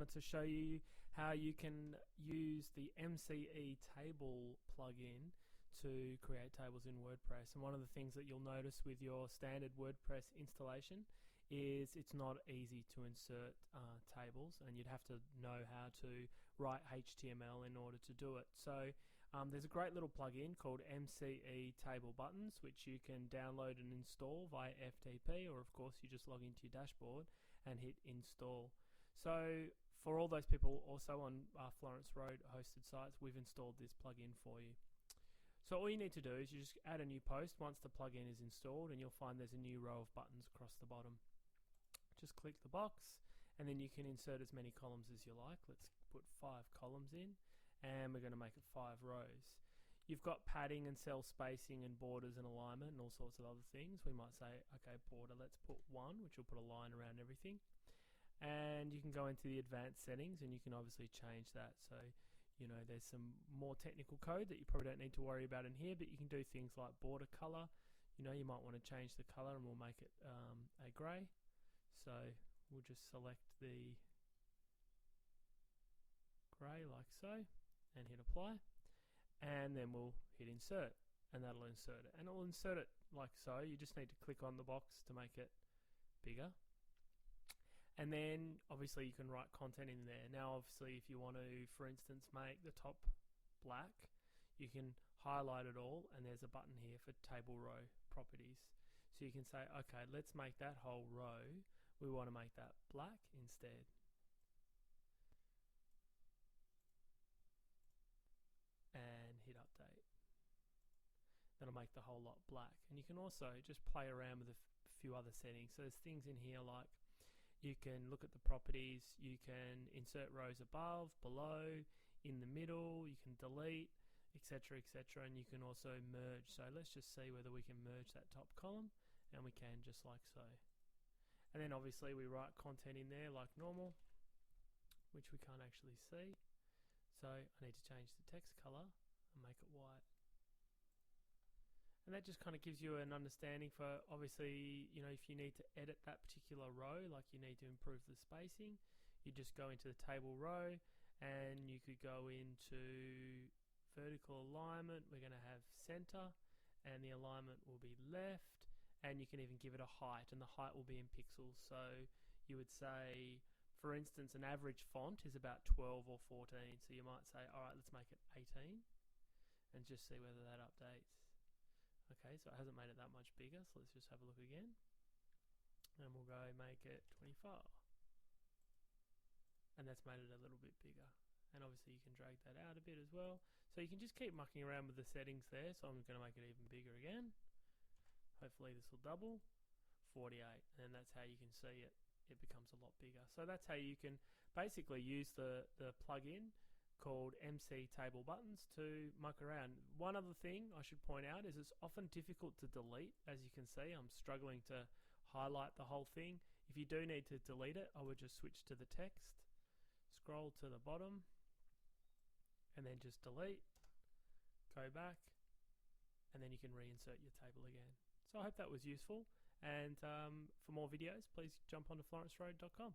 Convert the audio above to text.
wanted to show you how you can use the MCE table plugin to create tables in WordPress. And one of the things that you'll notice with your standard WordPress installation is it's not easy to insert tables, and you'd have to know how to write HTML in order to do it. So there's a great little plugin called MCE Table Buttons, which you can download and install via FTP, or of course you just log into your dashboard and hit install. So for all those people also on Florence Road hosted sites, we've installed this plugin for you. So all you need to do is you just add a new post once the plugin is installed, and you'll find there's a new row of buttons across the bottom. Just click the box, and then you can insert as many columns as you like. Let's put 5 columns in, and we're going to make it 5 rows. You've got padding and cell spacing and borders and alignment and all sorts of other things. We might say, okay, border, let's put 1, which will put a line around everything. And you can go into the advanced settings, and you can obviously change that. So, you know, there's some more technical code that you probably don't need to worry about in here, but you can do things like border color. You know, you might want to change the color, and we'll make it a grey. So we'll just select the grey like so and hit apply, and then we'll hit insert, and that'll insert it, and it'll insert it like so. You just need to click on the box to make it bigger, and then obviously you can write content in there. Now obviously if you want to, for instance, make the top black, you can highlight it all, and there's a button here for table row properties. So you can say, okay, let's make that whole row, we want to make that black instead. And hit update. That'll make the whole lot black. And you can also just play around with a few other settings. So there's things in here like you can look at the properties, you can insert rows above, below, in the middle, you can delete, etc, etc, and you can also merge. So let's just see whether we can merge that top column, and we can, just like so. And then obviously we write content in there like normal, which we can't actually see. So I need to change the text color and make it white. And that just kind of gives you an understanding for, obviously, you know, if you need to edit that particular row, like you need to improve the spacing, you just go into the table row, and you could go into vertical alignment. We're going to have center, and the alignment will be left, and you can even give it a height, and the height will be in pixels. So you would say, for instance, an average font is about 12 or 14, so you might say, alright, let's make it 18, and just see whether that updates. Okay, so it hasn't made it that much bigger, so let's just have a look again, and we'll go make it 24, and that's made it a little bit bigger. And obviously you can drag that out a bit as well. So you can just keep mucking around with the settings there. So I'm going to make it even bigger again. Hopefully this will double. 48. And that's how you can see it. It becomes a lot bigger. So that's how you can basically use the plugin called MC Table Buttons to muck around. One other thing I should point out is it's often difficult to delete. As you can see, I'm struggling to highlight the whole thing. If you do need to delete it, I would just switch to the text, scroll to the bottom, and then just delete, go back, and then you can reinsert your table again. So I hope that was useful, and for more videos, please jump onto florenceroad.com.